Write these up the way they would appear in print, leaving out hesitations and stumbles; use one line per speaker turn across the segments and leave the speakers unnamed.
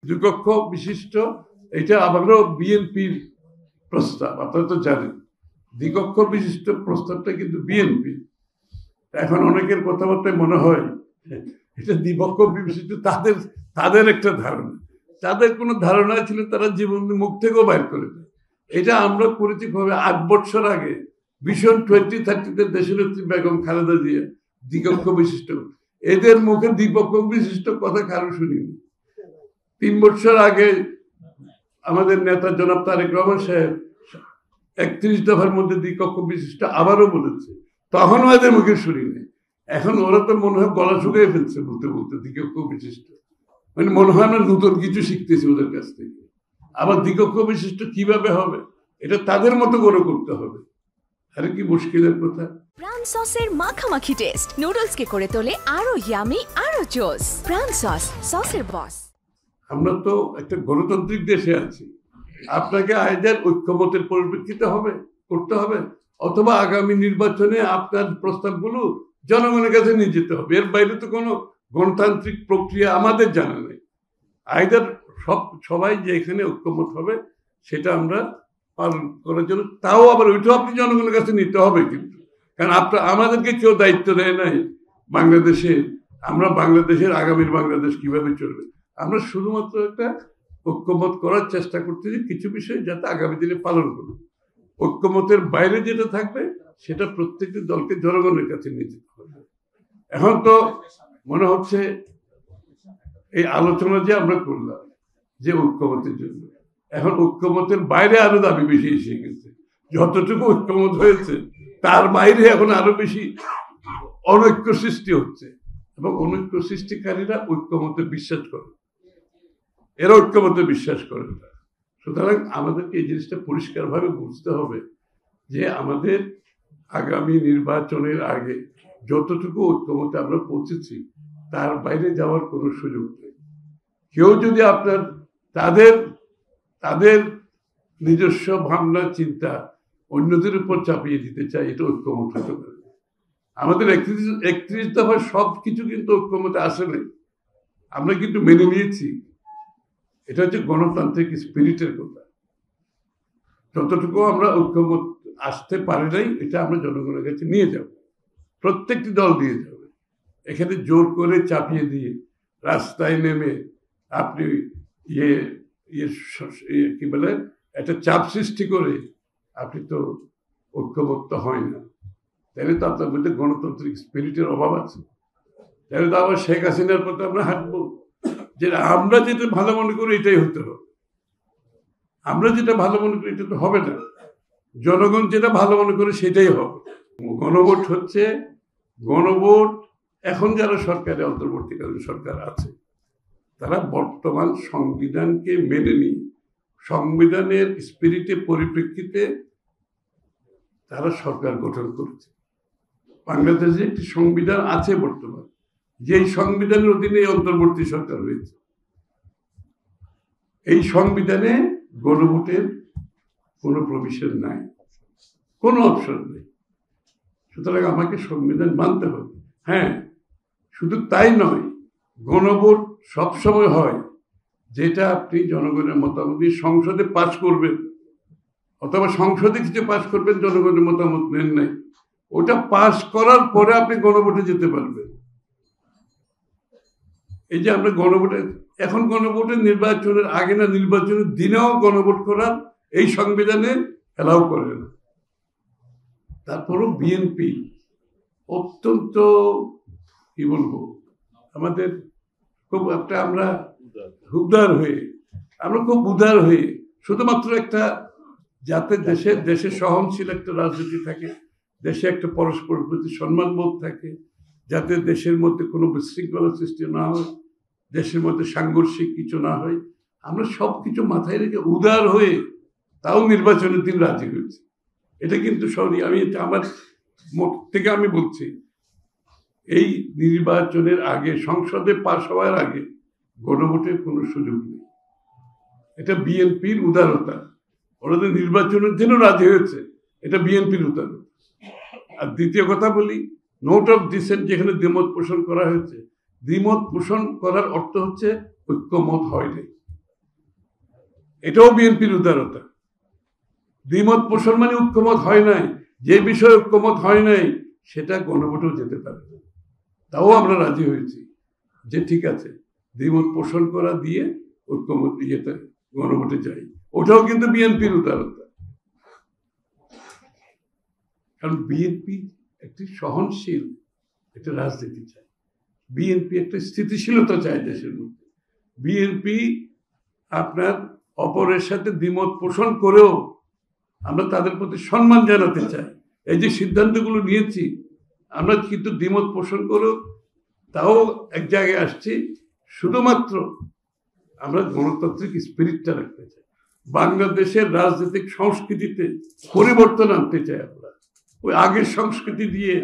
দ্বিকক্ষ বিশিষ্ট, এটা আবারও বিএনপির প্রস্তাব, আপনারা তো জানেন দ্বিকক্ষ বিশিষ্ট প্রস্তাবটা কিন্তু বিএনপি। এখন অনেকের কথাবার্তায় মনে হয় এটা দ্বিপক্ষ বিশিষ্ট তাদের একটা ধারণা, তাদের কোনো ধারণা ছিল তারা জীবন মুখ থেকেও বাইর করে দেয়। এটা আমরা করেছি ভাবে 8 বছর আগে ভিশন 2030-তে দেশনেত্রী বেগম খালেদা জিয়া দ্বিকক্ষ বিশিষ্ট, এদের মুখে দ্বিপক্ষ বিশিষ্ট কথা কারো শুনিনি। 3 বছর আগে আমাদের নেতা জনাব তারেক রহমান সাহেব 31 দফার মধ্যে দ্বিকক্ষ বিশিষ্ট আবারও বলেছে, তখনও এদের মুখে শুনিনি। এখন ওরা তো মনে হয় গলা শুকিয়ে ফেলছে বলতে বলতে দ্বিকক্ষ বিশিষ্ট, মানে মনে হয় আমরা নতুন কিছু শিখতেছি ওদের কাছ থেকে। আবার দ্বিকক্ষ বিশিষ্ট কিভাবে হবে এটা তাদের মতো করে করতে হবে, আরে কি মুশকিলের কথা।
প্রাণ সসের মাখামাখি টেস্ট নুডলসকে করে তোলে আরো ইয়ামি আরো জোস। প্রাণ সস, সসের বস।
আমরা তো একটা গণতান্ত্রিক দেশে আছি, আপনাকে আইদার ঐক্যমতের পরিপ্রেক্ষিতে করতে হবে, অথবা আগামী নির্বাচনে আপনার প্রস্তাবগুলো জনগণের কাছে নিয়ে যেতে হবে। এর বাইরে তো কোনো গণতান্ত্রিক প্রক্রিয়া আমাদের জানা নেই। আইদার সবাই যে এখানে ঐক্যমত হবে সেটা আমরা পালন করার জন্য, তাও আবার ওইটাও আপনি জনগণের কাছে নিতে হবে কিন্তু, কারণ আমাদেরকে কেউ দায়িত্ব দেয় নাই আমরা বাংলাদেশের আগামীর বাংলাদেশ কিভাবে চলবে। আমরা শুধুমাত্র একটা ঐক্যমত করার চেষ্টা করতেছি কিছু বিষয় যাতে আগামী দিনে পালন করব। ঐক্যমতের বাইরে যেটা থাকবে সেটা প্রত্যেকটি দলকে জনগণের কাছে নিয়ে যেতে হবে। এখন তো মনে হচ্ছে এই আলোচনা যে আমরা করলাম যে ঐক্যমতের জন্য, এখন ঐক্যমতের বাইরে আরো দাবি বেশি এসে গেছে। যতটুকু ঐক্যমত হয়েছে তার বাইরে এখন আরো বেশি অনৈক্য সৃষ্টি হচ্ছে, এবং অনৈক্য সৃষ্টিকারীরা ঐক্যমতে বিশ্বাস করে, এরা ঐক্যমতে বিশ্বাস করে না। সুতরাং আমাদেরকে এই জিনিসটা পরিষ্কারভাবে বুঝতে হবে যে আমাদের আগামী নির্বাচনের আগে যতটুকু ঐক্যমতে আমরা পৌঁছেছি তার বাইরে যাওয়ার কোনো সুযোগ নেই। কেউ যদি আপনার তাদের নিজস্ব ভাবনা চিন্তা অন্যদের উপর চাপিয়ে দিতে চায়, এটা ঐক্যমত হতে পারে। আমাদের 31 দফা সব কিছু কিন্তু ঐক্যমতে আসে নাই, আমরা কিন্তু মেনে নিয়েছি। এটা হচ্ছে গণতান্ত্রিক স্পিরিটের কথা। যতটুকু আমরা ঐক্যমত আসতে পারি নাই এটা আমরা জনগণের কাছে নিয়ে যাব, প্রত্যেকটি দল দিয়ে যাবে। এখানে জোর করে চাপিয়ে দিয়ে রাস্তায় নেমে আপনি কি বলে একটা চাপ সৃষ্টি করে আপনি তো ঐক্যবদ্ধ হয় না, তাহলে তো আপনার মধ্যে গণতান্ত্রিক স্পিরিটের অভাব আছে। তাহলে তো আবার শেখ হাসিনার পথে আমরা হাঁটবো, যে আমরা যেটা ভালো মনে করি এটাই হতে হবে। আমরা যেটা ভালো মনে করি এটা তো হবে না, জনগণ যেটা ভালো মনে করে সেটাই হবে। গণভোট হচ্ছে গণভোট। এখন যারা সরকারে অন্তর্বর্তীকালীন সরকার আছে তারা বর্তমান সংবিধানকে মেনে নিয়ে সংবিধানের স্পিরিটের পরিপ্রেক্ষিতে তারা সরকার গঠন করেছে। বাংলাদেশে একটি সংবিধান আছে বর্তমান, যেই সংবিধানের অধীনে অন্তর্বর্তী সরকার হয়েছে। এই সংবিধানে গণভোটের কোনো প্রভিশন নাই, কোনো অপশন নেই। সুতরাং আমাকে সংবিধান মানতে হবে। হ্যাঁ, শুধু তাই নয়, গণভোট সবসময় হয় যেটা আপনি জনগণের মতামত দিয়ে সংসদে পাস করবেন, অথবা সংসদে কিছু পাস করবেন, জনগণের মতামত নেন নাই, ওটা পাস করার পরে আপনি গণভোটে যেতে পারবেন। এই যে আমরা এখন গণভোটের নির্বাচনের আগে না নির্বাচনের দিনেও গণভোট করার এই সংবিধানে এলাও করে না। তারপরও বিএনপি অত্যন্ত কি বলবো, আমাদের খুব একটা আমরা খুব উদার হয়ে শুধুমাত্র একটা যাতে দেশে সহনশীল একটা রাজনীতি থাকে, দেশে একটা পরস্পরের প্রতি সম্মানবোধ থাকে, যাতে দেশের মধ্যে কোনো বিশৃঙ্খলা সৃষ্টি না হয়, দেশের মধ্যে সাংঘর্ষিক কিছু না হয়, আমরা সবকিছু মাথায় রেখে উদার হয়ে তাও নির্বাচনের দিন রাজি হয়েছি। এটা কিন্তু আমার মত থেকে আমি বলছি, এই নির্বাচনের আগে সংসদে পাশ হওয়ার আগে গণভোটের কোনো সুযোগ নেই। এটা বিএনপির উদারতা, ওনাদের নির্বাচনের জন্য রাজি হয়েছে, এটা বিএনপির উদারতা। আর দ্বিতীয় কথা বলি, নোট অফ ডিসেন্ট যেখানে দ্বিমত পোষণ করা হয়েছে, দ্বিমত পোষণ করার অর্থ হচ্ছে ঐক্যমত হয় নাই। এটাও বিএনপির উদারতা। দ্বিমত পোষণ মানে ঐক্যমত হয় নাই, যে বিষয়ে ঐক্যমত হয় নাই সেটা গণভোটেও যেতে পারে, তাও আমরা রাজি হয়েছি যে ঠিক আছে দ্বিমত পোষণ করা দিয়ে ঐক্যমত ইয়েতে গণভোটে যাই। ওটাও কিন্তু বিএনপির উদারতা। কারণ বিএনপি একটি সহনশীল একটা রাজনীতি চায়, বিএনপি একটা স্থিতিশীলতা চায় দেশের মধ্যে। বিএনপি আপনার অপরের সাথে দ্বিমত পোষণ করেও আমরা তাদের প্রতি সম্মান জানাতে চাই। এই যে সিদ্ধান্তগুলো নিয়েছি আমরা কিন্তু দ্বিমত পোষণ করেও তাও এক জায়গায় আসছি, শুধুমাত্র আমরা গণতান্ত্রিক স্পিরিটটা রাখতে চাই। বাংলাদেশের রাজনৈতিক সংস্কৃতিতে পরিবর্তন আনতে চাই আমরা। ওই আগের সংস্কৃতি দিয়ে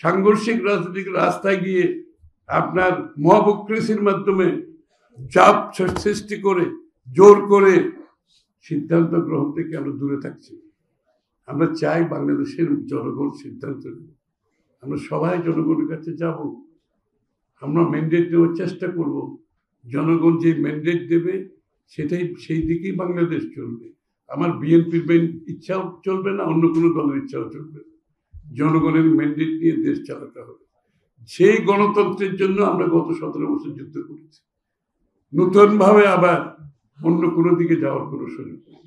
সাংঘর্ষিক রাজনৈতিক রাস্তায় গিয়ে আপনার মহাবক্রেসির মাধ্যমে চাপ সৃষ্টি করে জোর করে সিদ্ধান্ত গ্রহণ থেকে আমরা দূরে থাকছি। আমরা চাই বাংলাদেশের জনগণ সিদ্ধান্ত নেবে। আমরা সবাই জনগণের কাছে যাব, আমরা ম্যান্ডেট নেওয়ার চেষ্টা করব। জনগণ যে ম্যান্ডেট দেবে সেটাই, সেই দিকেই বাংলাদেশ চলবে। আমার বিএনপির ইচ্ছাও চলবে না, অন্য কোনো দলের ইচ্ছাও চলবে না। জনগণের ম্যান্ডেট নিয়ে দেশ চালাতে হবে। সেই গণতন্ত্রের জন্য আমরা গত 17 বছর যুদ্ধ করেছি। নতুনভাবে আবার অন্য কোনো দিকে যাওয়ার কোনো সুযোগ নেই।